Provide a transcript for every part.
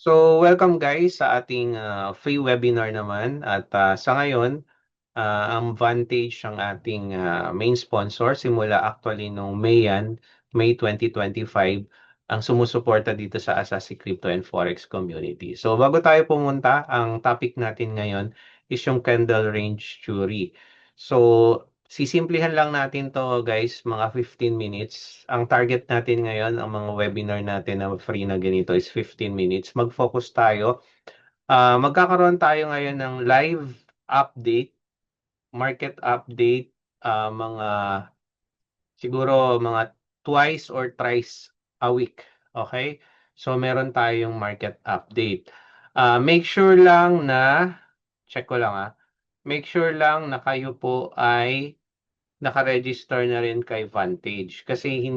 So, welcome guys sa ating free webinar naman at sa ngayon, ang Vantage ang ating main sponsor simula actually nung May yan, May 2025 ang sumusuporta dito sa Asasi Crypto and Forex community. So, bago tayo pumunta, ang topic natin ngayon is yung candle range theory. So, sisimplihan lang natin to guys, mga 15 minutes. Ang target natin ngayon, ang mga webinar natin na free na ganito is 15 minutes. Mag-focus tayo. Magkakaroon tayo ngayon ng live update, market update, mga siguro mga twice or thrice a week. Okay? So, meron tayong market update. Make sure lang na, check ko lang make sure lang na kayo po ay naka-register na rin kay Vantage. Kasi i-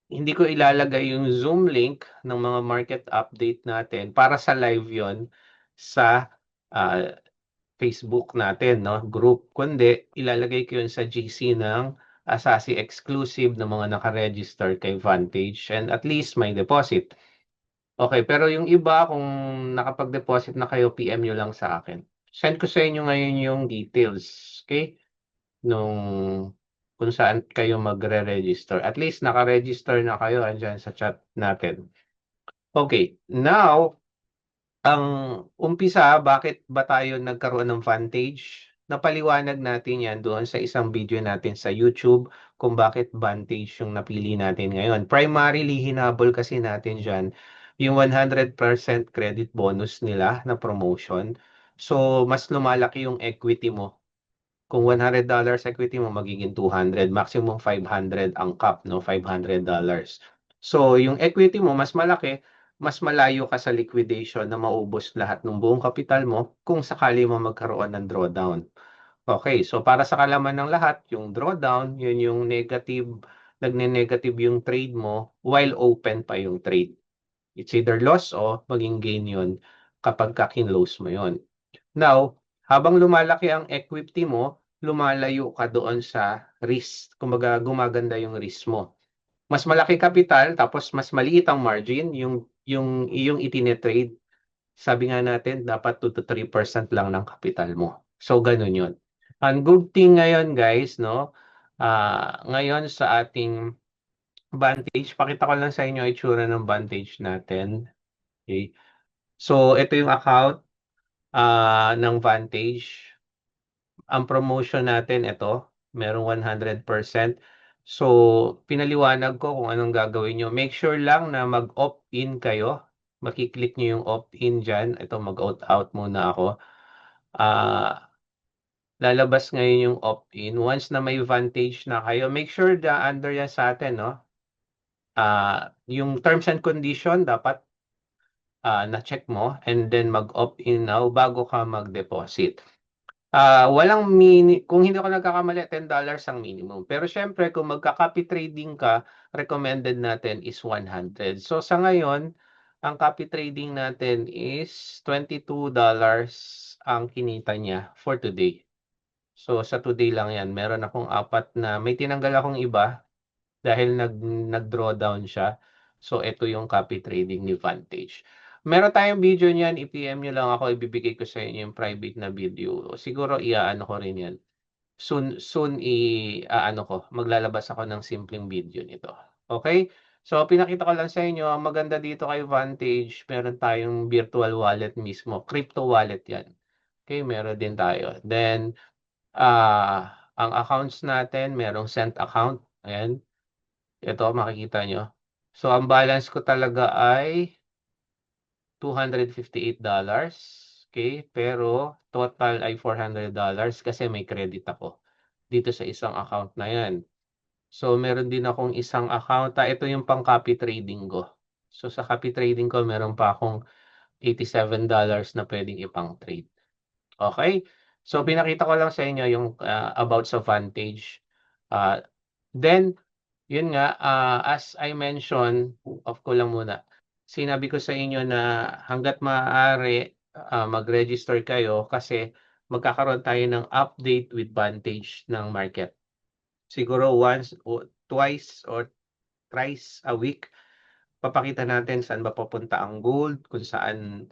hindi ko ilalagay yung Zoom link ng mga market update natin para sa live yon sa ah, Facebook natin, no? Group. Kundi, ilalagay ko yun sa GC ng Asasi exclusive ng mga naka-register kay Vantage and at least may deposit. Okay, pero yung iba, kung nakapag-deposit na kayo, PM nyo lang sa akin. Send ko sa inyo ngayon yung details. Okay? Nung kung saan kayo magre-register. At least naka-register na kayo andyan sa chat natin. Okay, now, ang umpisa, bakit ba tayo nagkaroon ng Vantage? Napaliwanag natin yan doon sa isang video natin sa YouTube kung bakit Vantage yung napili natin ngayon. Primarily, hinabol kasi natin dyan yung 100% credit bonus nila na promotion. So, mas lumalaki yung equity mo. Kung $100 equity mo, magiging 200, maximum 500 ang cap, no? $500. So, yung equity mo, mas malaki, mas malayo ka sa liquidation na maubos lahat ng buong kapital mo kung sakali mo magkaroon ng drawdown. Okay, so para sa kalaman ng lahat, yung drawdown, yun yung negative, nagne-negative yung trade mo while open pa yung trade. It's either loss o maging gain yun kapag ka-kinlose mo yun. Now, habang lumalaki ang equity mo, lumalayo ka doon sa risk. Kumbaga, gumaganda yung risk mo. Mas malaki kapital, tapos mas maliit ang margin, yung iyong itinetrade. Sabi nga natin, dapat 2 to 3% lang ng kapital mo. So, ganun yun. Ang good thing ngayon, guys, no? Ngayon sa ating Vantage, pakita ko lang sa inyo yung itsura ng Vantage natin. Okay. So, ito yung account ng Vantage. Ang promotion natin ito, merong 100%. So, pinaliwanag ko kung anong gagawin nyo. Make sure lang na mag-opt-in kayo. Makiklik nyo yung opt-in dyan. Ito, mag-out-out muna ako. Lalabas ngayon yung opt-in. Once na may Vantage na kayo, make sure na under yan sa atin, no? Yung terms and condition, dapat na-check mo and then mag-opt-in now bago ka mag-deposit. Walang kung hindi ako nagkakamali, $10 ang minimum. Pero syempre, kung magka-copy trading ka, recommended natin is 100. So sa ngayon, ang copy trading natin is $22 ang kinita niya for today. So sa today lang yan, meron akong apat na, may tinanggal akong iba dahil nag-drawdown siya. So ito yung copy trading ni Vantage. Meron tayong video niyan, i-PM nyo lang ako, ibibigay ko sa inyo yung private na video. Siguro iaano ko rin yan. Soon ano ko, maglalabas ako ng simpleng video nito. Okay? So pinakita ko lang sa inyo, ang maganda dito kay Vantage, meron tayong virtual wallet mismo, crypto wallet yan. Okay, meron din tayo. Then ang accounts natin, merong cent account. Ayan. Ito, makikita nyo. So, ang balance ko talaga ay $258. Okay? Pero, total ay $400 kasi may credit ako dito sa isang account na yan. So, meron din akong isang account. Ito yung pang copy trading ko. So, sa copy trading ko, meron pa akong $87 na pwedeng ipang trade. Okay? So, pinakita ko lang sa inyo yung about sa Vantage. Uh, then, yun nga, as I mentioned, off ko lang muna. Sinabi ko sa inyo na hangga't maaari mag-register kayo kasi magkakaroon tayo ng update with Vantage ng market. Siguro once o twice or thrice a week papakita natin saan ba papunta ang gold, kung saan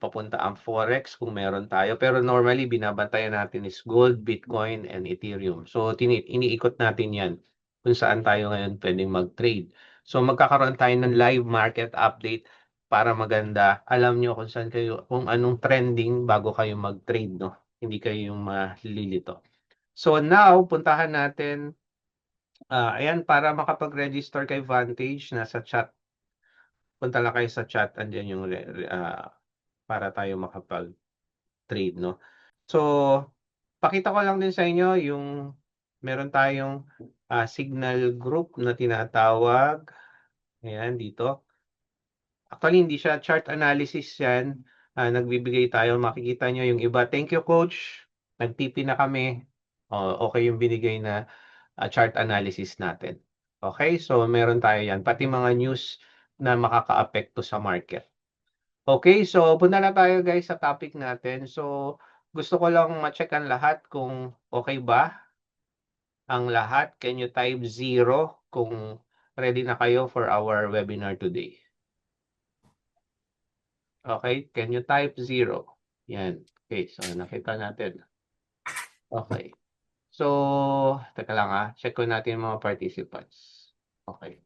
papunta ang forex kung meron tayo. Pero normally, binabantayan natin is gold, Bitcoin, and Ethereum. So, iniikot natin yan kung saan tayo ngayon pwedeng mag-trade. So, magkakaroon tayo ng live market update para maganda. Alam nyo kung saan kayo, kung anong trending bago kayo mag-trade, no? Hindi kayo yung malilito. So, now, puntahan natin. Ayan, para makapag-register kay Vantage, nasa chat. Punta lang kayo sa chat, andyan yung para tayo makapag-trade, no? So, pakita ko lang din sa inyo yung meron tayong signal group na tinatawag. Ayan, dito. Actually, hindi siya chart analysis yan. Nagbibigay tayo, makikita nyo yung iba. Thank you, coach. Nag-TP na kami. Okay yung binigay na chart analysis natin. Okay, so meron tayo yan. Pati mga news na makakaapekto sa market. Okay, so punta na tayo guys sa topic natin. So gusto ko lang ma-check ang lahat kung okay ba ang lahat. Can you type 0 kung ready na kayo for our webinar today? Okay, can you type 0? Yan. Okay, so nakita natin. Okay. So, teka lang check ko natin yung mga participants. Okay.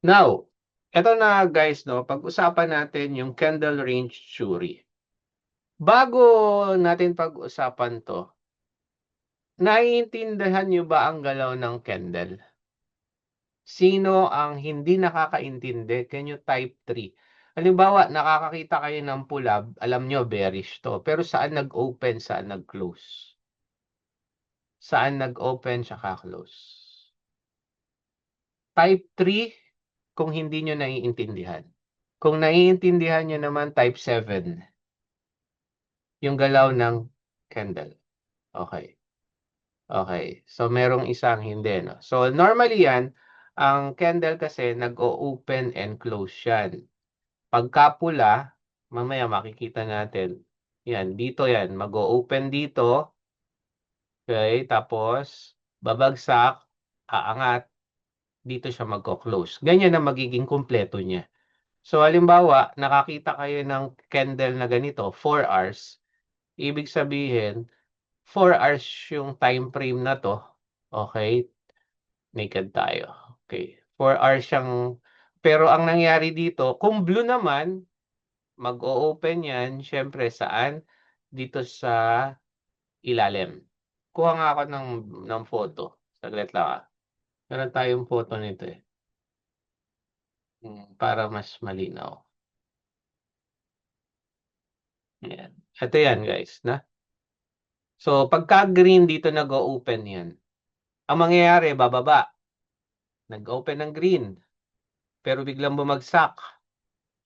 Now, eto na guys, no, pag-usapan natin yung candle range theory. Bago natin pag-usapan to, naiintindihan nyo ba ang galaw ng candle? Sino ang hindi nakakaintindi? Can you type 3? Halimbawa, nakakakita kayo ng pula, alam nyo, bearish to. Pero saan nag-open, saan nag-close? Saan nag-open, saka close? Type 3 kung hindi nyo naiintindihan. Kung naiintindihan nyo naman, type 7. Yung galaw ng candle. Okay. Okay. So, merong isang hindi, no? So, normally yan, ang candle kasi nag-o-open and close yan. Pagka pula, mamaya makikita natin, yan, dito yan, mag-o-open dito, okay, tapos, babagsak, aangat, dito siya mag-close. Ganyan na magiging kumpleto niya. So, halimbawa, nakakita kayo ng candle na ganito, 4 hours, ibig sabihin, 4 hours yung time frame na to. Okay? Naked tayo. Okay. 4 hours siyang, pero ang nangyari dito, kung blue naman, mag-o-open yan, syempre saan? Dito sa ilalim. Kuha nga ako ng photo. Saglit lang Meron tayong photo nito eh. Para mas malinaw. Ayan. Ito yan guys. So, pagka green dito nag-o-open yan. Ang mangyayari, bababa. Nag-open ng green. Pero biglang bumagsak.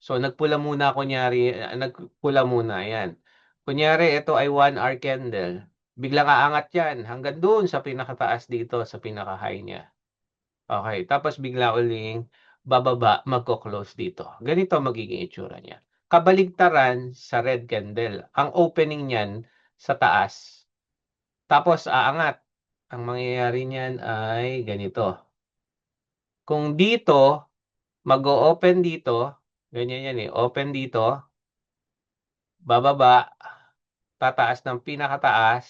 So, nagpula muna, kunyari, nagpula muna, yan. Kunyari, ito ay 1 hour candle. Biglang aangat yan hanggang doon sa pinakataas dito, sa pinaka-high niya. Okay, tapos bigla uling bababa, magko-close dito. Ganito magiging itsura niya. Kabaligtaran sa red candle. Ang opening niyan sa taas. Tapos aangat. Ang mangyayari niyan ay ganito. Kung dito, mag-o-open dito, ganyan yan eh, open dito, bababa, tataas ng pinakataas,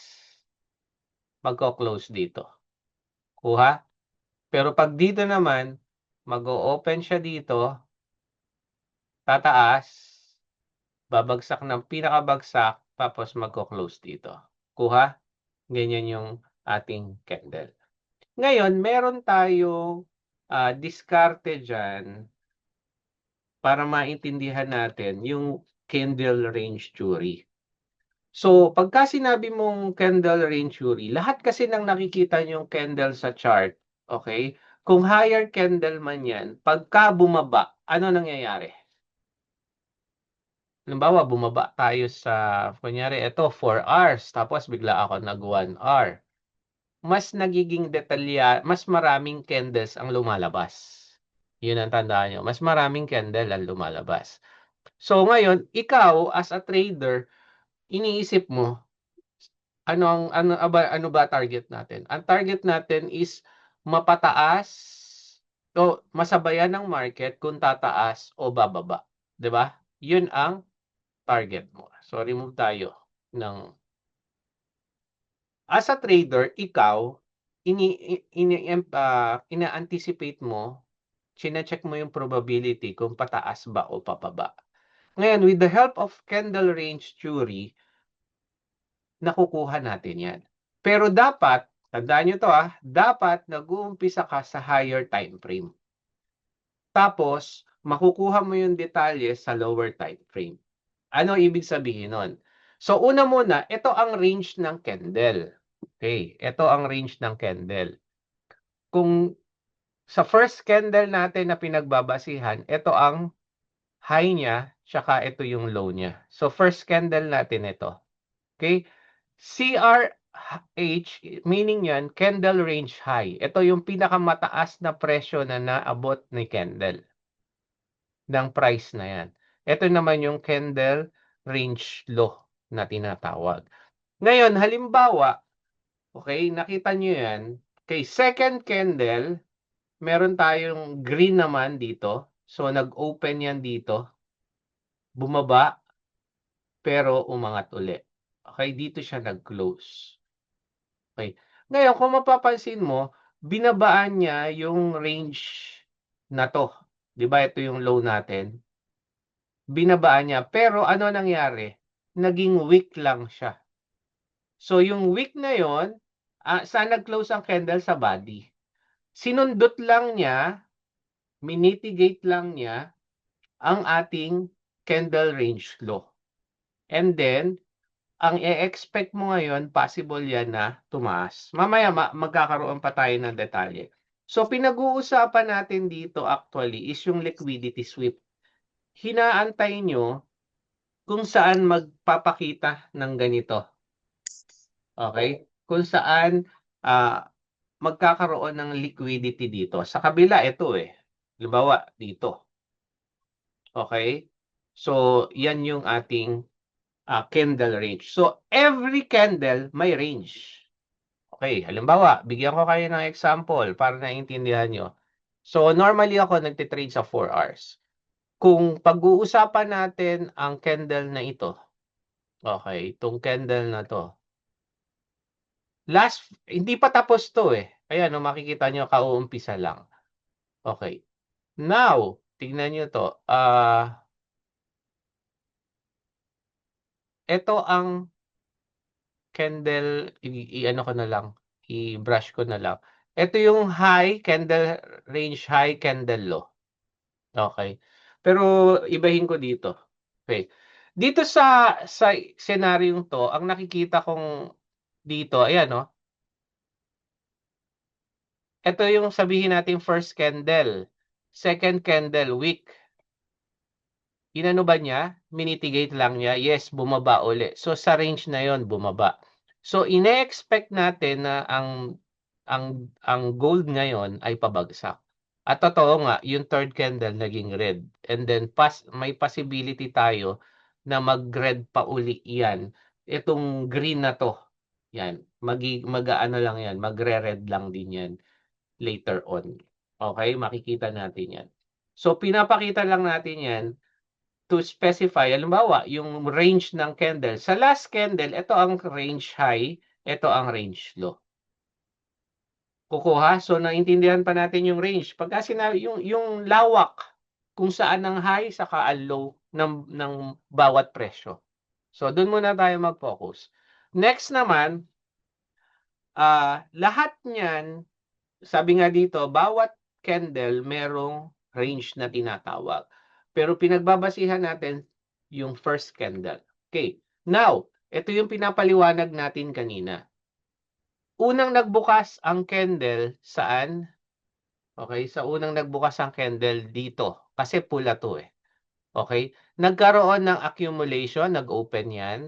magko-close dito. Kuha? Pero pag dito naman, mag-o-open siya dito, tataas, babagsak ng pinakabagsak, tapos magko-close dito. Kuha? Ganyan yung ating candle. Ngayon, meron tayong diskarte dyan para maintindihan natin yung candle range theory. So, pagka sinabi mong candle range theory, lahat kasi ng nakikita niyong candle sa chart, okay? Kung higher candle man yan, pagka bumaba, ano nangyayari? Halimbawa, bumaba tayo sa, kunyari, ito, 4 hours, tapos bigla ako nag 1 hour. Mas nagiging detalya, mas maraming candles ang lumalabas. Yun ang tandaan nyo. Mas maraming candle ang lumalabas. So, ngayon, ikaw, as a trader, iniisip mo, ano ba target natin? Ang target natin is mapataas So, masabayan ng market kung tataas o bababa, 'di ba? 'Yun ang target mo. So, remove tayo ng as a trader, ikaw ina-anticipate mo, chine-check mo yung probability kung pataas ba o pababa. Ngayon, with the help of candle range theory, nakukuha natin 'yan. Pero dapat, tandaan niyo 'to, dapat nag-uumpisa ka sa higher time frame. Tapos makukuha mo yung detalye sa lower time frame. Ano ibig sabihin nun? So una muna, ito ang range ng candle. Okay, ito ang range ng candle. Kung sa first candle natin na pinagbabasihan, ito ang high niya, tsaka ito yung low niya. So first candle natin ito. Okay? CRH, meaning yan, candle range high. Ito yung pinakamataas na presyo na naabot ni candle ng price na yan. Ito naman yung candle range low na tinatawag. Ngayon, halimbawa, okay, nakita nyo yan, kay second candle, meron tayong green naman dito. So, nag-open yan dito, bumaba, pero umangat uli. Okay, dito siya nag-close. Okay. Ngayon, kung mapapansin mo, binabaan niya yung range na to. Di ba ito yung low natin? Binabaan niya. Pero ano nangyari? Naging weak lang siya. So, yung weak na yon, saan nag-close ang candle? Sa body. Sinundot lang niya, minitigate lang niya ang ating candle range low. And then, ang e-expect mo ngayon, possible yan na tumaas. Mamaya magkakaroon pa tayo ng detalye. So, pinag-uusapan natin dito actually is yung liquidity sweep. Hinaantay nyo kung saan magpapakita ng ganito. Okay? Kung saan magkakaroon ng liquidity dito. Sa kabila, ito eh. Halimbawa, dito. Okay? So, yan yung ating candle range. So, every candle may range. Okay, halimbawa, bigyan ko kayo ng example para naiintindihan nyo. So, normally ako nagtitrade sa 4 hours. Kung pag-uusapan natin ang candle na ito, okay, itong candle na to, hindi pa tapos to eh. Ayan, makikita nyo, kauumpisa lang. Okay. Now, tignan nyo to. Ito ang candle, i-ano ko na lang, i-brush ko na lang. Ito yung high, candle range high, candle low. Okay. Pero ibahin ko dito. Okay. Dito sa senaryong to, ang nakikita kong dito, ayan no. Ito yung sabihin natin first candle. Second candle, weak. Inano ba niya? Minitigate lang niya. Yes, bumaba uli. So sa range na yon bumaba. So ine-expect natin na ang gold ngayon ay pabagsak. At totoo nga, yung third candle naging red. And then may possibility tayo na mag-red pa uli yan. Itong green na to. Yan. Mag-ano lang yan. Magre-red lang din yan later on. Okay? Makikita natin yan. So pinapakita lang natin yan to specify, halimbawa, yung range ng candle. Sa last candle, ito ang range high, ito ang range low. Kukuha, so naintindihan pa natin yung range. Pagka sinabi, yung lawak, kung saan ang high, saka ang low ng bawat presyo. So, doon muna tayo mag-focus. Next naman, lahat niyan, sabi nga dito, bawat candle merong range na tinatawag. Pero pinagbabasihan natin yung first candle. Okay. Now, ito yung pinapaliwanag natin kanina. Unang nagbukas ang candle, saan? Okay, sa unang nagbukas ang candle dito. Kasi pula to eh. Okay? Nagkaroon ng accumulation, nag-open yan.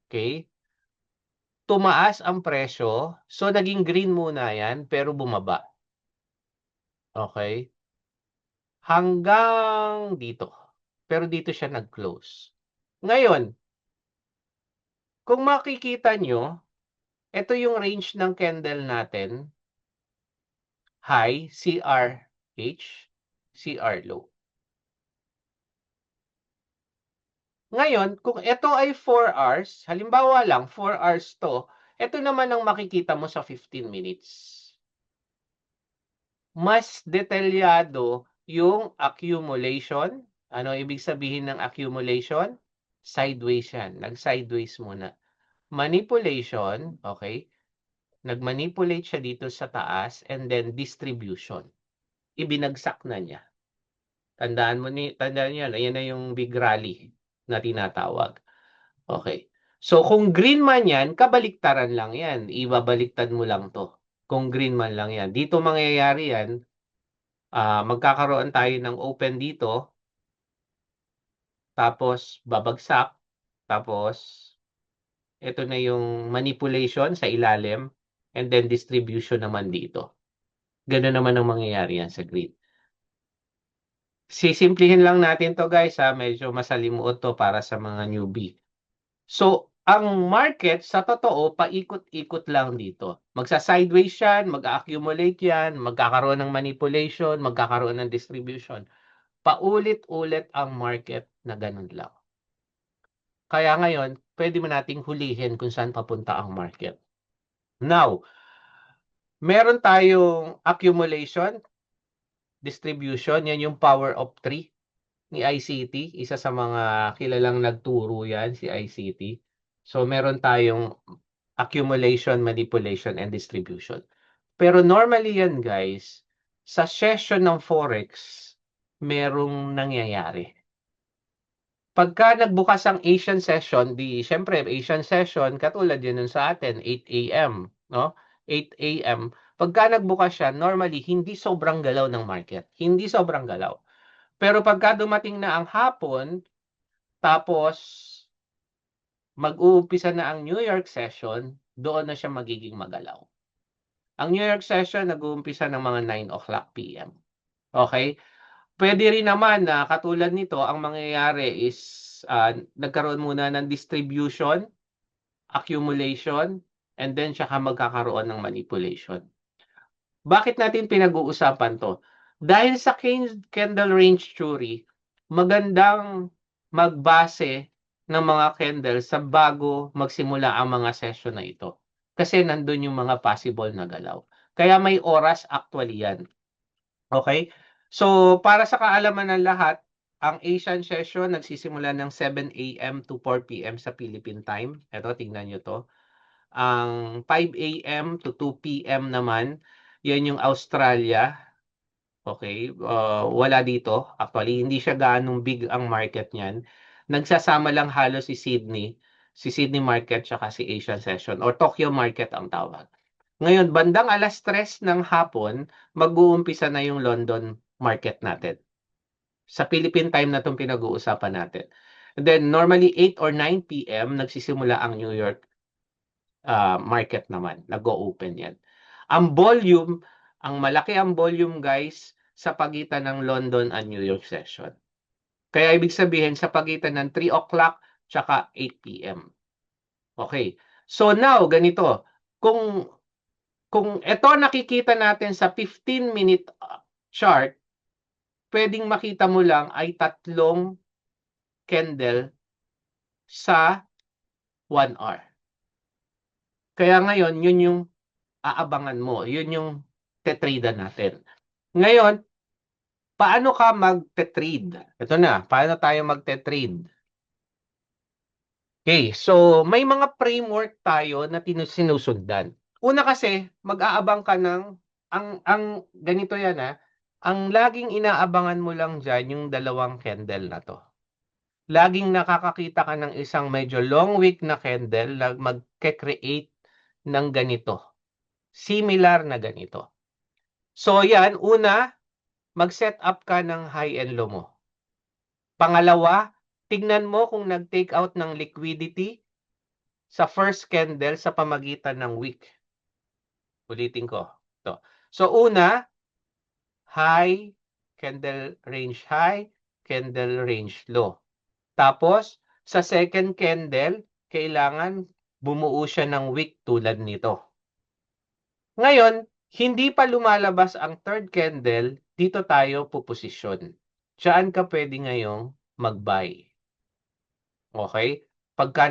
Okay? Tumaas ang presyo. So, naging green muna yan, pero bumaba. Okay? Hanggang dito. Pero dito siya nag-close. Ngayon, kung makikita nyo, ito yung range ng candle natin. High, CR. HCR low. Ngayon, kung ito ay 4 hours, halimbawa lang 4 hours 'to, ito naman ang makikita mo sa 15 minutes. Mas detalyado yung accumulation. Ano ibig sabihin ng accumulation? Sideways yan, nag-sideways muna. Manipulation, okay? Nag-manipulate siya dito sa taas and then distribution. Ibinagsak na niya. Tandaan niyo, ayan na yung big rally na tinatawag. Okay. So kung green man yan, kabaliktaran lang yan. Ibabaliktad mo lang to. Kung green man lang yan. Dito mangyayari yan, magkakaroon tayo ng open dito, tapos babagsak, tapos ito na yung manipulation sa ilalim, and then distribution naman dito. Gano'n naman ang mangyayari yan sa green. Sisimplihin lang natin to guys medyo masalimuot to para sa mga newbie. So, ang market sa totoo paikot-ikot lang dito. Magsa-sideways yan, mag-accumulate yan, magkakaroon ng manipulation, magkakaroon ng distribution. Paulit-ulit ang market na ganun lang. Kaya ngayon, pwede mo nating hulihin kung saan papunta ang market. Now, meron tayong accumulation, distribution, yan yung power of 3 ni ICT. Isa sa mga kilalang nagturo yan, si ICT. So, meron tayong accumulation, manipulation, and distribution. Pero normally yan guys, sa session ng Forex, merong nangyayari. Pagka nagbukas ang Asian session, syempre Asian session katulad yun nun sa atin 8 AM, no? 8 AM. Pagka nagbukas siya, normally hindi sobrang galaw ng market. Hindi sobrang galaw. Pero pagka dumating na ang hapon, tapos mag-uumpisa na ang New York session, doon na siya magiging magalaw. Ang New York session nag-uumpisa ng mga 9 o'clock PM. Okay? Pwede rin naman na katulad nito, ang mangyayari is nagkaroon muna ng distribution, accumulation, and then saka magkakaroon ng manipulation. Bakit natin pinag-uusapan to? Dahil sa candle range theory, magandang magbase ng mga candle sa bago magsimula ang mga session na ito. Kasi nandun yung mga possible na galaw. Kaya may oras actually yan. Okay? So, para sa kaalaman ng lahat, ang Asian session nagsisimula ng 7 AM to 4 PM sa Philippine time. Ito, tingnan nyo to. Ang 5 AM to 2 PM naman, yan yung Australia. Okay? Wala dito. Actually, hindi siya gaanong big ang market niyan. Nagsasama lang halos si Sydney market tsaka si Asian session or Tokyo market ang tawag. Ngayon, bandang 3:00 ng hapon, mag-uumpisa na yung London market natin. Sa Philippine time na itong pinag-uusapan natin. And then, normally 8 or 9 PM, nagsisimula ang New York market naman. Nag-o-open yan. Ang volume, ang malaki ang volume guys, sa pagitan ng London and New York session. Kaya ibig sabihin, sa pagitan ng 3 o'clock tsaka 8 PM. Okay. So now, ganito. Kung ito nakikita natin sa 15-minute chart, pwedeng makita mo lang ay 3 candle sa 1 hour. Kaya ngayon, yun yung aabangan mo. Yun yung tetrade natin. Ngayon, paano ka mag-trade? Ito na, paano tayo mag-trade? Okay, so may mga framework tayo na sinusundan. Una kasi, mag-aabang ka ng, ang ganito yan ang laging inaabangan mo lang dyan yung 2 candle na to. Laging nakakakita ka ng isang medyo long wick na candle na mag-create ng ganito. Similar na ganito. So yan, una, mag-set up ka ng high and low mo. Pangalawa, tignan mo kung nag-take out ng liquidity sa first candle sa pamagitan ng wick. Ulitin ko. Ito. So una, high, candle range high, candle range low. Tapos, sa second candle, kailangan bumuo siya ng wick tulad nito. Ngayon, hindi pa lumalabas ang third candle, dito tayo puposisyon. Saan ka pwede ngayong mag-buy? Okay? Pagka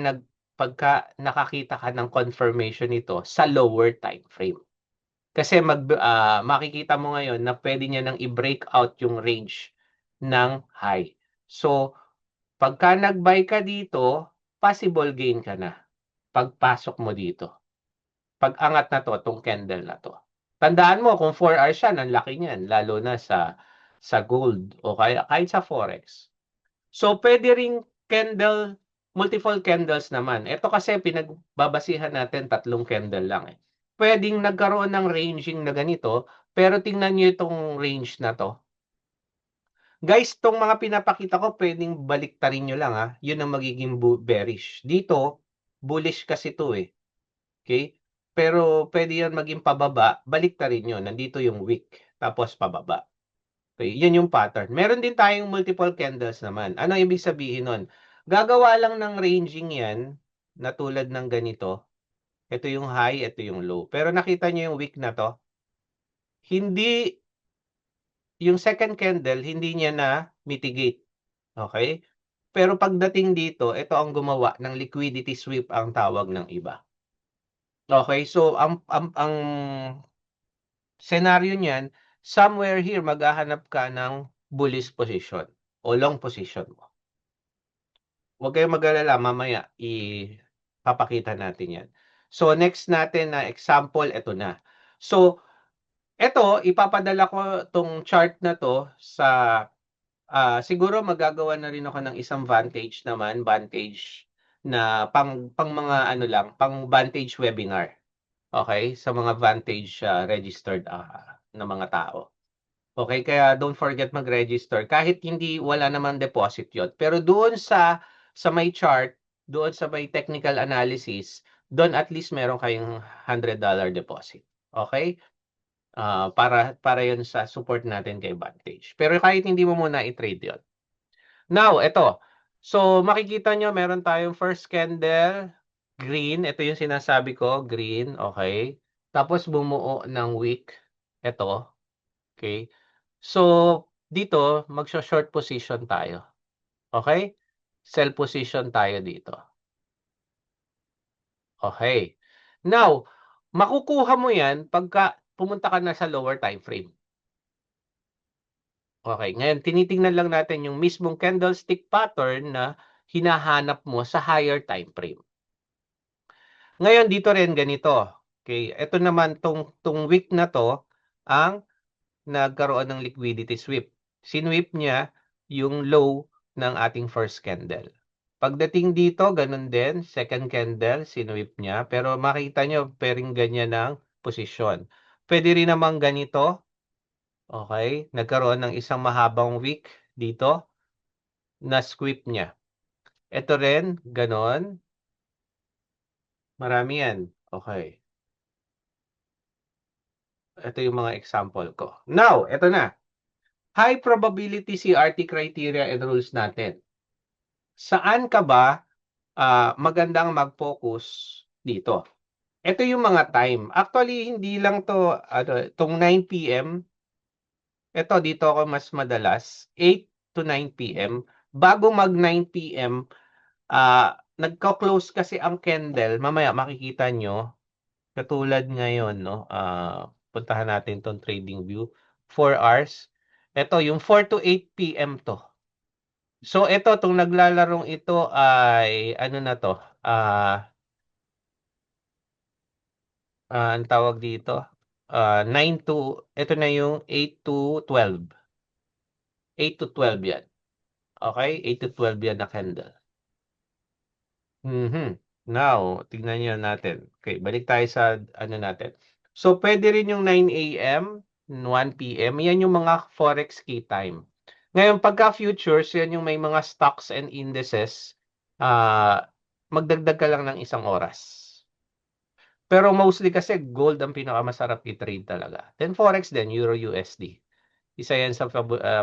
nakakita ka ng confirmation nito sa lower time frame. Kasi makikita mo ngayon na pwede niya nang i-break out yung range ng high. So, pagka nag-buy ka dito, possible gain ka na pagpasok mo dito. Pag-angat na 'to, 'tong candle na 'to. Tandaan mo kung 4 hours yan, ang laki niyan lalo na sa gold o kaya kahit sa forex. So, pwede ring multiple candles naman. Ito kasi pinagbabasihan natin tatlong candle lang eh. Pwedeng nagkaroon ng ranging na ganito, pero tingnan niyo itong range na 'to. Guys, 'tong mga pinapakita ko pwedeng baliktarin niyo lang yun ang magiging bearish. Dito, bullish kasi 'to eh. Okay? Pero pwede yan maging pababa, baliktarin niyo. Nandito yung wick, tapos pababa. Okay, yan yung pattern. Meron din tayong multiple candles naman. Ano ibig sabihin nun? Gagawa lang ng ranging yan, na tulad ng ganito. Ito yung high, ito yung low. Pero nakita niyo yung wick na to? Hindi, yung second candle, hindi niya na mitigate. Okay? Pero pagdating dito, ito ang gumawa ng liquidity sweep ang tawag ng iba. Okay, so ang senaryo niyan, somewhere here maghahanap ka ng bullish position o long position mo. Huwag kayong mag-alala, mamaya ipapakita natin yan. So next natin na example, ito na. So ito, ipapadala ko tong chart na to sa siguro magagawa na rin ako ng isang Vantage naman, Vantage na pang mga ano lang, pang Vantage webinar. Okay? Sa mga Vantage registered na mga tao. Okay, kaya don't forget mag-register. Kahit hindi, wala namang deposit yun. Pero doon sa may chart, doon sa may technical analysis, doon at least meron kayong $100 deposit. Okay? Para yun sa support natin kay Vantage. Pero kahit hindi mo muna i-trade yun. Now, ito. So, makikita nyo, meron tayong first candle, green. Ito yung sinasabi ko, green. Okay? Tapos bumuo ng wick. Ito. Okay? So, dito, magsho-short position tayo. Okay? Sell position tayo dito. Okay. Now, makukuha mo yan pagka pumunta ka na sa lower time frame. Okay. Ngayon, tinitingnan lang natin yung mismong candlestick pattern na hinahanap mo sa higher time frame. Ngayon, dito rin ganito. Okay. Ito naman, tong week na to, ang nagkaroon ng liquidity sweep. Sinweep niya yung low ng ating first candle. Pagdating dito, ganun din, second candle, sinweep niya. Pero makita nyo, pwedeng ganyan ng posisyon. Pwede rin namang ganito. Okay? Nagkaroon ng isang mahabang wick dito na sweep niya. Ito rin, ganon. Marami yan. Okay. Ito yung mga example ko. Now, ito na. High probability CRT criteria and rules natin. Saan ka ba magandang mag-focus dito? Ito yung mga time. Actually, hindi lang to, itong 9 p.m. Ito, dito ako mas madalas. 8 to 9 p.m. Bago mag 9 p.m., nagko-close kasi ang candle. Mamaya makikita nyo, katulad ngayon, no? Puntahan natin tong trading view. 4 hours. Ito, yung 4 to 8 p.m. to. So, ito, itong naglalarong ito ay, ano na to? Ang tawag dito, 9 to, ito na yung 8 to 12. 8 to 12 yan. Okay? 8 to 12 yan na candle. Now, tignan nyo natin. Okay, balik tayo sa ano natin. So, pwede rin yung 9 a.m., 1 p.m. Yan yung mga forex key time. Ngayon, pagka futures, yan yung may mga stocks and indices, magdagdag ka lang ng isang oras. Pero mostly kasi gold ang pinakamasarap i-trade talaga. Then forex din, Euro USD. Isa yan sa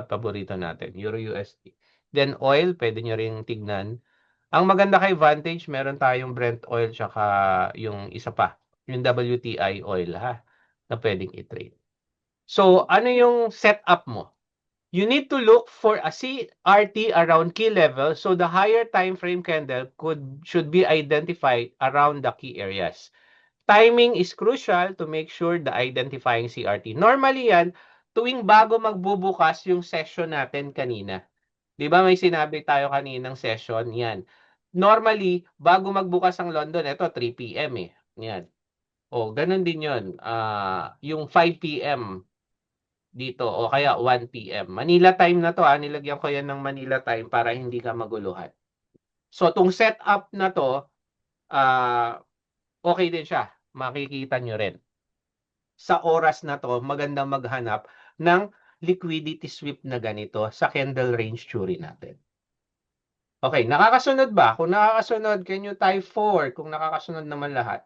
paborito natin, Euro USD. Then oil, pwede nyo rin tignan. Ang maganda kay Vantage, meron tayong Brent oil tsaka yung isa pa, yung WTI oil na pwedeng i-trade. So, ano yung setup mo? You need to look for a CRT around key level, so the higher time frame candle should be identified around the key areas. Timing is crucial to make sure the identifying CRT. Normally yan, tuwing bago magbubukas yung session natin kanina. 'Di ba may sinabi tayo kaninang session, yan. Normally, bago magbukas ang London, ito 3 PM eh. Yan. O, ganun din yun. Yung 5 PM dito o kaya 1 PM. Manila time na to, nilagyan ko yan ng Manila time para hindi ka maguluhan. So, itong setup na to, okay din siya. Makikita nyo rin. Sa oras na to, magandang maghanap ng liquidity sweep na ganito sa candle range theory natin. Okay, nakakasunod ba? Kung nakakasunod, can you type 4 kung nakakasunod naman lahat?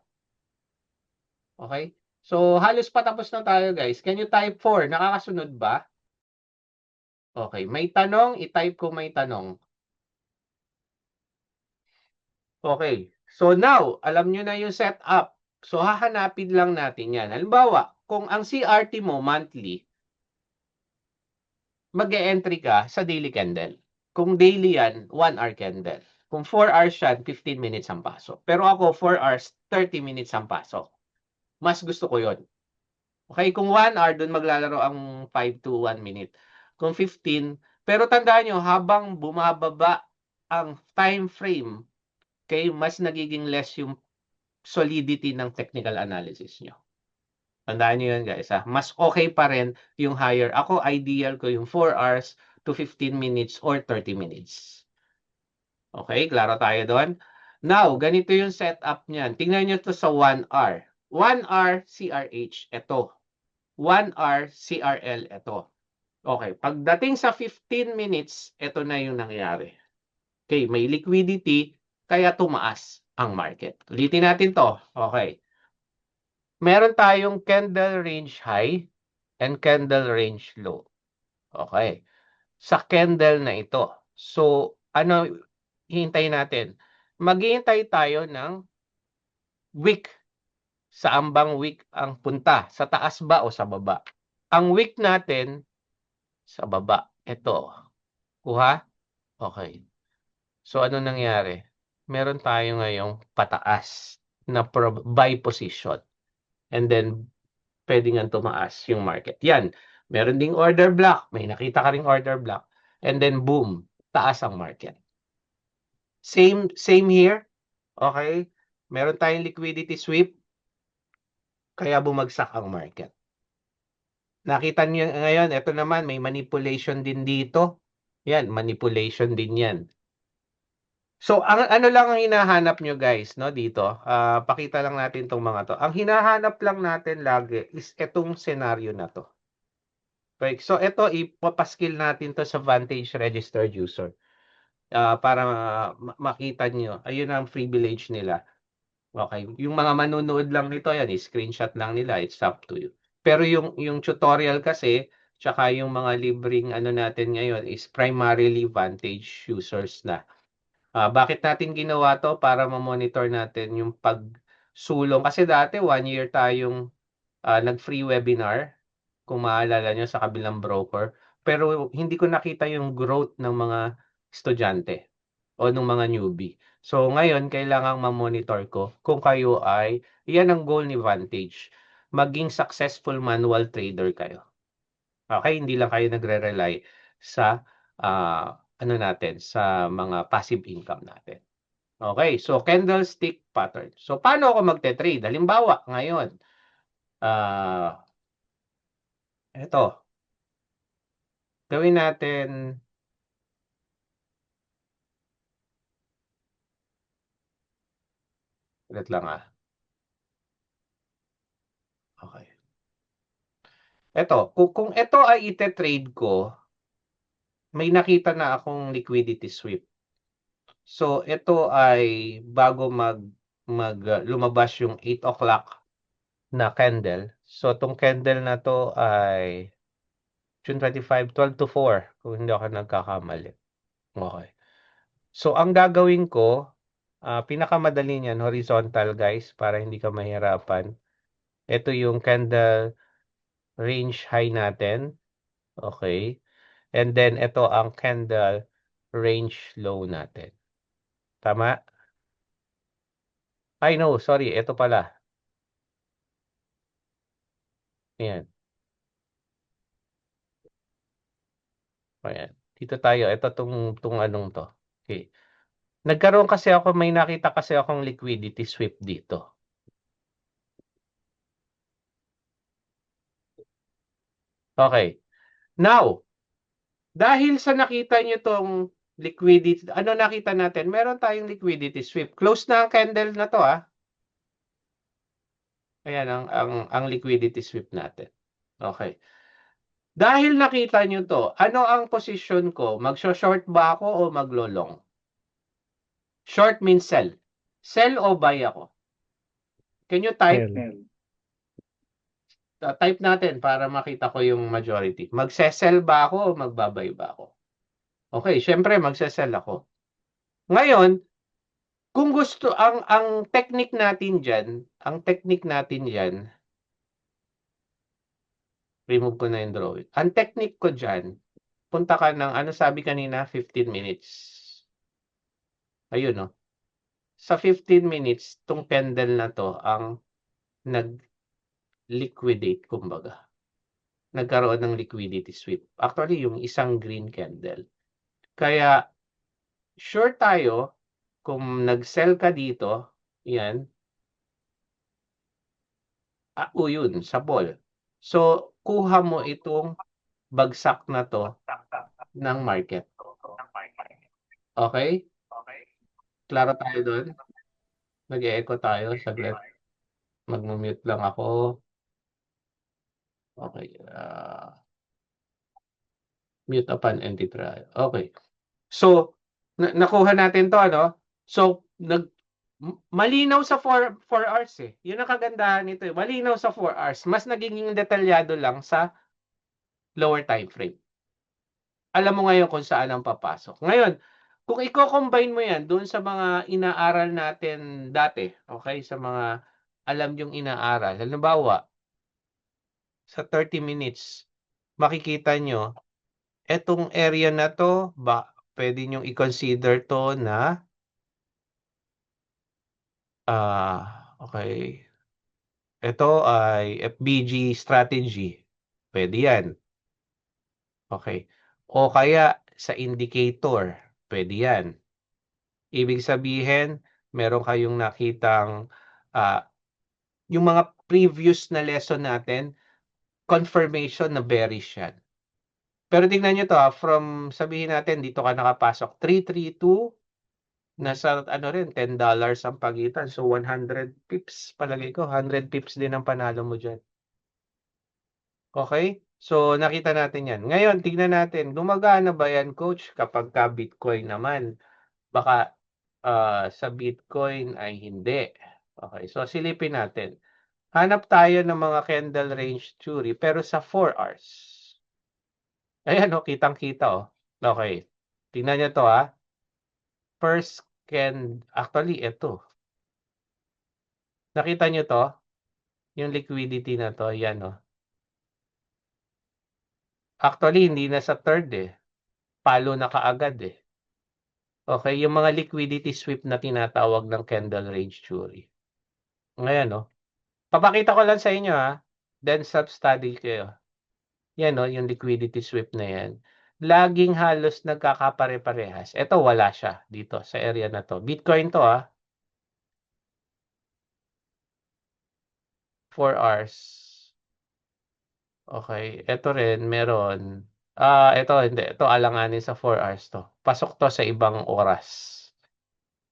Okay? So, halos patapos na tayo, guys. Can you type 4? Nakakasunod ba? Okay, may tanong, i-type ko may tanong. Okay. So now, alam nyo na yung setup. So hahanapin lang natin yan. Halimbawa, kung ang CRT mo monthly, mag-e-entry ka sa daily candle. Kung daily yan, 1 hour candle. Kung 4 hours yan, 15 minutes ang pasok. Pero ako, 4 hours, 30 minutes ang pasok. Mas gusto ko yon. Okay, kung 1 hour, dun maglalaro ang 5 to 1 minute. Kung 15, pero tandaan nyo, habang bumababa ang time frame, okay, mas nagiging less yung solidity ng technical analysis nyo. Tandaan nyo yun, guys. Mas okay pa rin yung higher. Ako, ideal ko yung 4 hours to 15 minutes or 30 minutes. Okay, klaro tayo doon. Now, ganito yung setup niyan. Tingnan nyo to sa 1 hour. 1 hour CRH, ito. 1 hour CRL, ito. Okay, pagdating sa 15 minutes, ito na yung nangyari. Okay, may liquidity, kaya tumaas ang market. Ulitin natin to. Okay. Meron tayong candle range high and candle range low. Okay. Sa candle na ito. So, ano hihintayin natin? Maghihintay tayo ng wick. Sa ambang wick ang punta? Sa taas ba o sa baba? Ang wick natin, sa baba. Ito. Kuha? Okay. So, ano nangyari? Meron tayo ngayong pataas na buy position. And then, pwede nga tumaas yung market. Yan. Meron ding order block. May nakita ka ring order block. And then, boom. Taas ang market. Same here. Okay? Meron tayong liquidity sweep. Kaya bumagsak ang market. Nakita niyo ngayon, ito naman, may manipulation din dito. Yan, manipulation din yan. So, ano lang ang hinahanap nyo guys, no, dito. Pakita lang natin tong mga to. Ang hinahanap lang natin lagi is itong scenario na to. Okay, so ito ipapaskill natin to sa Vantage registered user. Para makita nyo. Ayun ang privilege nila. Okay, yung mga manonood lang nito yan, screenshot lang nila, it's up to you. Pero yung tutorial kasi, tsaka yung mga libreng ano natin ngayon is primarily Vantage users na. Bakit natin ginawa to? Para ma-monitor natin yung pagsulong. Kasi dati 1 year tayong nag-free webinar, kung maalala nyo sa kabilang broker. Pero hindi ko nakita yung growth ng mga estudyante o ng mga newbie. So ngayon, kailangang ma-monitor ko kung kayo ay, yan ang goal ni Vantage, maging successful manual trader kayo. Okay, hindi lang kayo nagre-rely sa ano natin, sa mga passive income natin. Okay, so candlestick pattern. So paano ako magte-trade? Halimbawa, ngayon, ito, gawin natin, ulit lang Okay. Ito, kung ito ay ite-trade ko, may nakita na akong liquidity sweep. So ito ay bago lumabas yung 8 o'clock na candle. So tong candle na to ay June 25, 12 to 4 kung hindi ako nagkakamali. Okay. So ang gagawin ko, pinakamadali niyan horizontal guys para hindi ka mahirapan. Ito yung candle range high natin. Okay. And then ito ang candle range low natin. Tama? Ay no, sorry, ito pala. Ayan. Ayan. Dito tayo. Ito tong anong to. Okay. Nagkaroon kasi ako, may nakita kasi akong liquidity sweep dito. Okay. Now, dahil sa nakita nyo tong liquidity, ano nakita natin? Meron tayong liquidity sweep. Close na ang candle na to, ah. Ayan ang liquidity sweep natin. Okay. Dahil nakita nyo to, ano ang posisyon ko? Magso-short ba ako o maglo-long? Short means sell. Sell o buy ako? Can you type? Sell. Type natin para makita ko yung majority. Magse-sell ba ako o magbabay ba ako? Okay, syempre magse-sell ako. Ngayon, kung gusto ang technique natin diyan, remove ko na yung drawing. Ang technique ko diyan, punta ka ng ano sabi kanina 15 minutes. Ayun no. Sa 15 minutes, tong candle na to ang nag-liquidate kumbaga. Nagkaroon ng liquidity sweep. Actually, yung isang green candle. Kaya sure tayo kung nag-sell ka dito, yan, yun, sa ball. So, kuha mo itong bagsak na to ng market. Okay? Klaro tayo doon? Nag-e-echo tayo. Saglit. Mag-mute lang ako. Okay. Mute upon entry trial. Okay. So, nakuha natin to, ano? So, malinaw sa 4 hours eh. Yun ang kagandahan nito eh. Malinaw sa 4 hours. Mas nagiging detalyado lang sa lower time frame. Alam mo ngayon kung saan ang papasok. Ngayon, kung i-combine mo yan doon sa mga inaaral natin dati, okay, sa mga alam yung inaaral. Halimbawa, sa 30 minutes, makikita nyo, etong area na to, pwede nyo i-consider to na, okay, ito ay FBG strategy. Pwede yan. Okay. O kaya sa indicator, pwede yan. Ibig sabihin, meron kayong nakitang yung mga previous na lesson natin, confirmation na bearish yan. Pero tingnan nyo to, from sabihin natin, dito ka nakapasok, 332, nasa ano rin, $10 ang pagitan. So 100 pips, palagay ko, 100 pips din ang panalo mo dyan. Okay? So nakita natin yan. Ngayon, tingnan natin, gumagana ba yan, coach, kapag ka Bitcoin naman? Baka sa Bitcoin ay hindi. Okay, so silipin natin. Hanap tayo ng mga candle range theory pero sa 4 hours. Ayan o, kitang-kita o. Okay. Tingnan nyo to ha. First actually ito. Nakita nyo to? Yung liquidity na to, yan o. Actually, hindi na sa third eh. Palo na kaagad eh. Okay, yung mga liquidity sweep na tinatawag ng candle range theory. Ngayon o. Papakita ko lang sa inyo ha. Then self-study kayo. Yan o, yung liquidity sweep na yan. Laging halos nagkakapare-parehas. Ito wala siya dito sa area na to. Bitcoin to 4 hours. Okay, ito rin meron. Ito hindi. Ito alanganin sa 4 hours to. Pasok to sa ibang oras.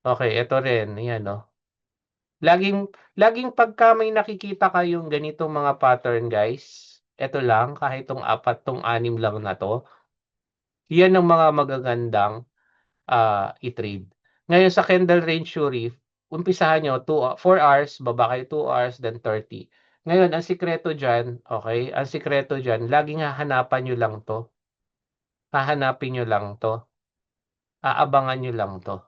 Okay, ito rin. Yan o. Laging pagka may nakikita kayong ganitong mga pattern guys, ito lang, kahit tong 4, tong 6 lang na to, yan ang mga magagandang i-trade. Ngayon sa candle range theory, umpisahan nyo 4 hours, baba kayo 2 hours, then 30. Ngayon, ang sikreto dyan, okay, ang sikreto dyan, laging hahanapan nyo lang to. Hahanapin nyo lang to. Aabangan nyo lang to.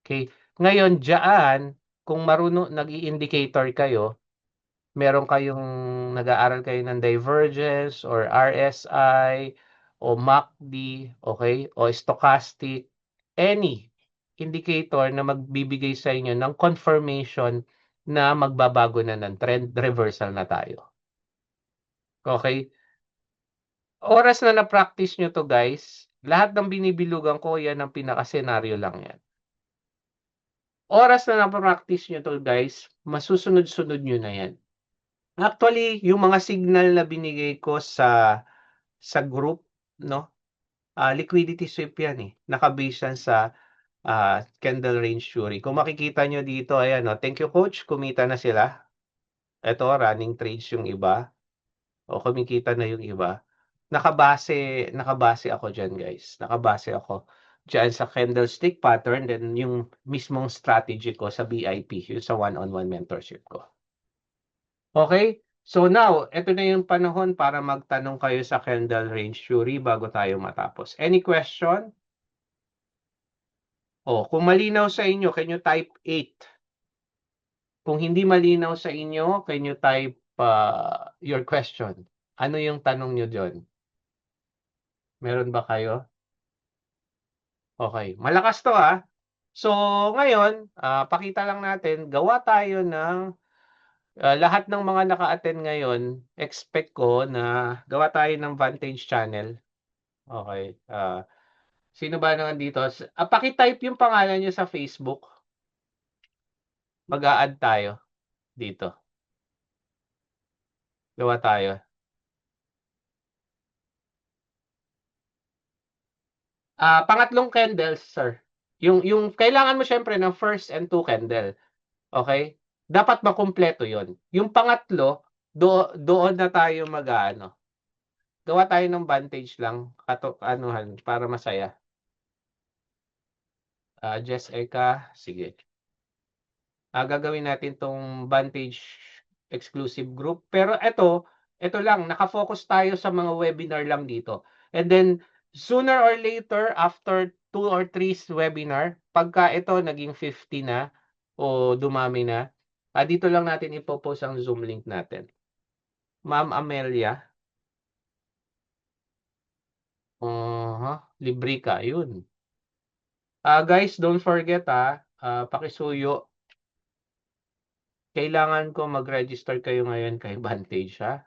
Okay? Ngayon, dyan, kung marunong nag-i-indicator kayo, meron kayong nag-aaral kayo ng divergence or RSI o MACD, okay, o stochastic, any indicator na magbibigay sa inyo ng confirmation na magbabago na ng trend, reversal na tayo. Okay? Oras na na-practice nyo to guys, lahat ng binibilugan ko, yan ang pinaka-senaryo lang yan. Oras na na-practice nyo to guys, masusunod-sunod nyo na yan. Actually, yung mga signal na binigay ko sa group, no? Liquidity sweep yan eh. Nakabase yan sa candle range theory. Kung makikita nyo dito, ayan, no? Thank you coach, kumita na sila. Ito, running trades yung iba. O kumikita na yung iba. Nakabase ako dyan guys. Nakabase ako dyan sa candlestick pattern, then yung mismong strategy ko sa BIP, yung sa one-on-one mentorship ko. Okay? So now, ito na yung panahon para magtanong kayo sa candle range theory bago tayo matapos. Any question? Kung malinaw sa inyo, can you type 8? Kung hindi malinaw sa inyo, can you type your question? Ano yung tanong nyo dyan? Meron ba kayo? Okay. Malakas to ah. So, ngayon, pakita lang natin, gawa tayo ng lahat ng mga naka-attend ngayon, expect ko na gawa tayo ng Vantage channel. Okay. Sino ba naman dito? Paki-type yung pangalan niyo sa Facebook. Mag-a-add tayo dito. Gawa tayo. Pangatlong candle, sir. Yung kailangan mo syempre ng first and two candle. Okay? Dapat makumpleto 'yon. Yung pangatlo, doon na tayo mag-aano. Gawa tayo ng Vantage lang, anuhan para masaya. Jess Eka, sige. Gagawin natin tong Vantage exclusive group. Pero ito lang, nakafocus tayo sa mga webinar lang dito. And then, sooner or later, after 2 or 3 webinar, pagka ito naging 50 na o dumami na, dito lang natin ipopost ang Zoom link natin. Ma'am Amelia. Librika, yun. Guys, don't forget pakisuyo. Kailangan ko mag-register kayo ngayon kay Vantage ha.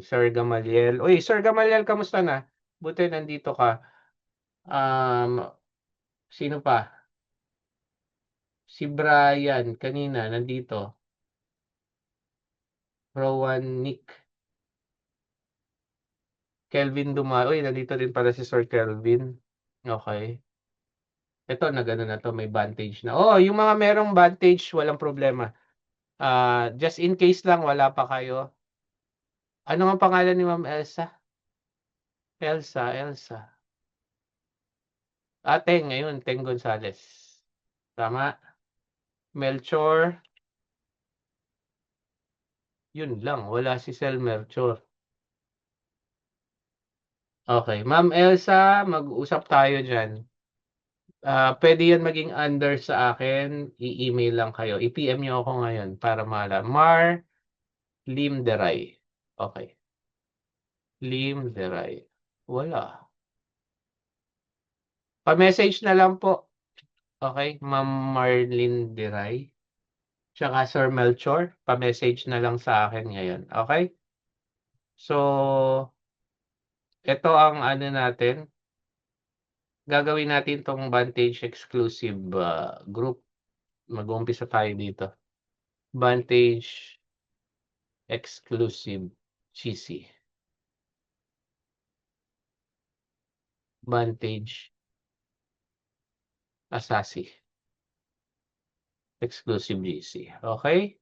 Sir Gamaliel. Uy, Sir Gamaliel, kamusta na? Buti nandito ka. Sino pa? Si Brian, kanina, nandito. Rowan Nick. Kelvin Duma. Uy, nandito din pala si Sir Kelvin. Okay. Ito, nagano na to, may Vantage na. Yung mga merong Vantage, walang problema. Just in case lang, wala pa kayo. Ano ang pangalan ni Ma'am Elsa? Elsa. Teng, ngayon, Teng Gonzales. Tama. Melchor. Yun lang, wala si Sel Melchor. Okay, Ma'am Elsa, mag-usap tayo dyan. Pwede yan maging under sa akin, i-email lang kayo. I-PM nyo ako ngayon para malam. Lim Deray. Okay. Lim Deray. Wala. Pa-message na lang po. Okay, Ma'am Marlene Deray. Tsaka Sir Melchor, pa-message na lang sa akin ngayon. Okay? So, ito ang ano natin. Gagawin natin tong Vantage exclusive group. Mag-uumpisa tayo dito. Vantage exclusive GC. Vantage Asasi. Exclusive GC. Okay?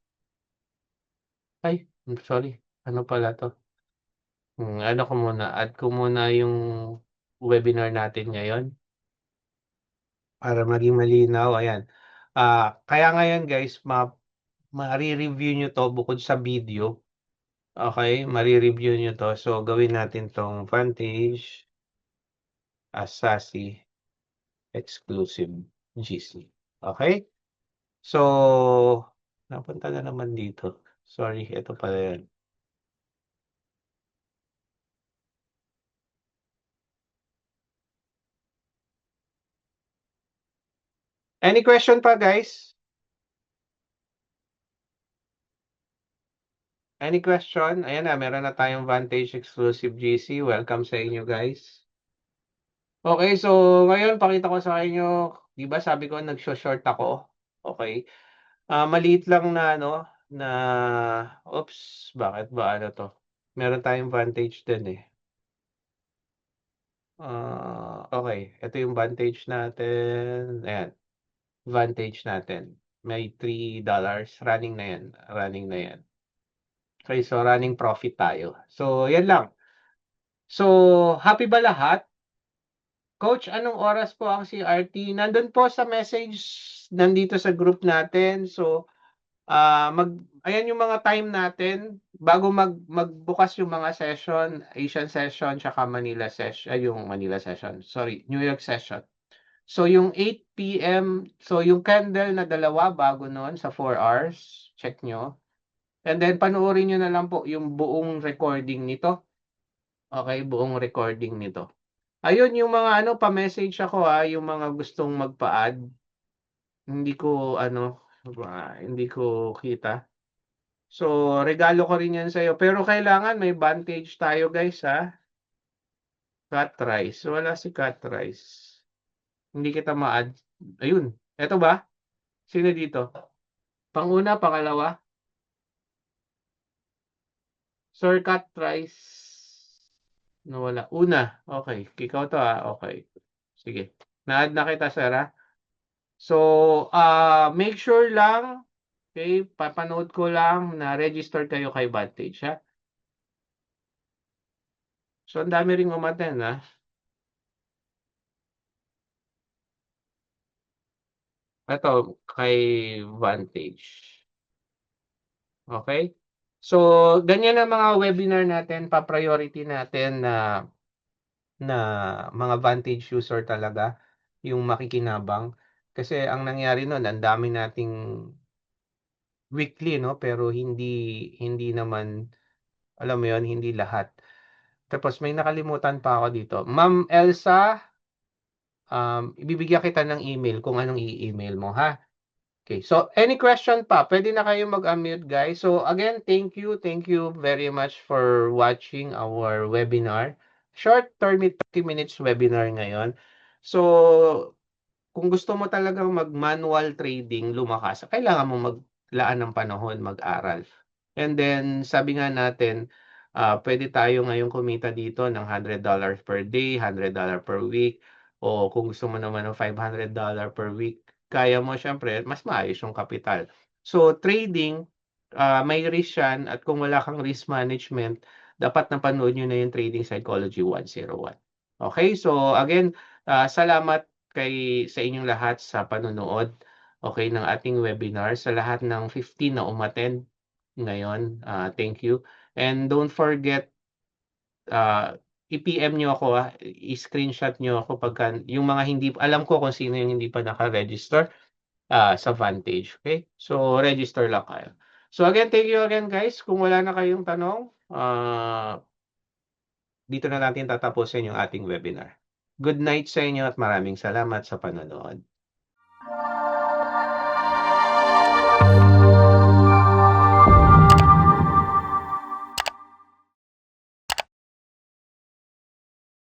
Ay, sorry. Ano pala to? Ano ko muna, add ko muna yung webinar natin ngayon para maging malinaw. Ayan. Kaya ngayon guys, ma-review nyo to bukod sa video. Okay, ma-review nyo to. So, gawin natin tong Vantage Asasi Exclusive GC. Okay? So, napunta na naman dito. Sorry, ito pala yun. Any question pa, guys? Any question? Ayan na, meron na tayong Vantage exclusive GC. Welcome sa inyo, guys. Okay, so ngayon pakita ko sa inyo, 'di ba sabi ko nagso-short ako. Okay. Maliit lang na ano na oops, bakit ba ano to? Meron tayong Vantage din eh. Okay, ito yung Vantage natin. Ayan, Vantage natin. May $3 running na 'yan, running na 'yan. Okay, so running profit tayo. So, 'yan lang. So, happy ba lahat? Coach, anong oras po ang CRT? Nandun po sa message nandito sa group natin. So, ayan yung mga time natin bago magbukas yung mga session, Asian session, tsaka Manila session, yung Manila session, sorry, New York session. So, yung 8 p.m., so yung candle na dalawa bago noon sa 4 hours, check nyo. And then, panoorin nyo na lang po yung buong recording nito. Okay, buong recording nito. Ayun yung mga ano, pa-message ako yung mga gustong magpa-add. Hindi ko ano, hindi ko kita. So, regalo ko rin yan sa'yo. Pero kailangan may Vantage tayo guys Cut Rice. Wala si Cut Rice. Hindi kita ma-add. Ayun. Eto ba? Sino dito? Panguna, pangalawa? Sir Cut Rice. Nawala. Una. Okay. Ikaw to Okay. Sige. Na-add na kita, sir So, make sure lang, okay, papanood ko lang na register kayo kay Vantage, ha? So, ang dami ring umaten, ha? Ito, kay Vantage. Okay? So, ganyan ang mga webinar natin, pa-priority natin na mga Vantage user talaga, yung makikinabang. Kasi ang nangyari nun, ang dami nating weekly, no? Pero hindi naman, alam mo yon hindi lahat. Tapos may nakalimutan pa ako dito. Ma'am Elsa, ibibigyan kita ng email kung anong i-email mo, ha? Okay, so any question pa? Pwede na kayo mag-unmute, guys. So again, thank you very much for watching our webinar. Short 30 minutes webinar ngayon. So kung gusto mo talagang mag-manual trading, lumakas, kailangan mo maglaan ng panahon, mag-aral. And then, sabi nga natin, pwede tayo ngayon kumita dito ng $100 per day, $100 per week, o kung gusto mo naman ng $500 per week, kaya mo syempre, mas maayos yung kapital. So, trading, may risk yan, at kung wala kang risk management, dapat napanood nyo na yung Trading Psychology 101. Okay, so again, salamat sa inyong lahat sa panonood, okay, ng ating webinar. Sa lahat ng 15 na umattend ngayon, thank you. And don't forget, i-PM nyo ako, i-screenshot nyo ako pagka yung mga hindi, alam ko kung sino yung hindi pa naka-register sa Vantage. Okay? So, register lang kayo. So, again, thank you again, guys. Kung wala na kayong tanong, dito na natin tatapusin yung ating webinar. Good night sa inyo at maraming salamat sa panonood.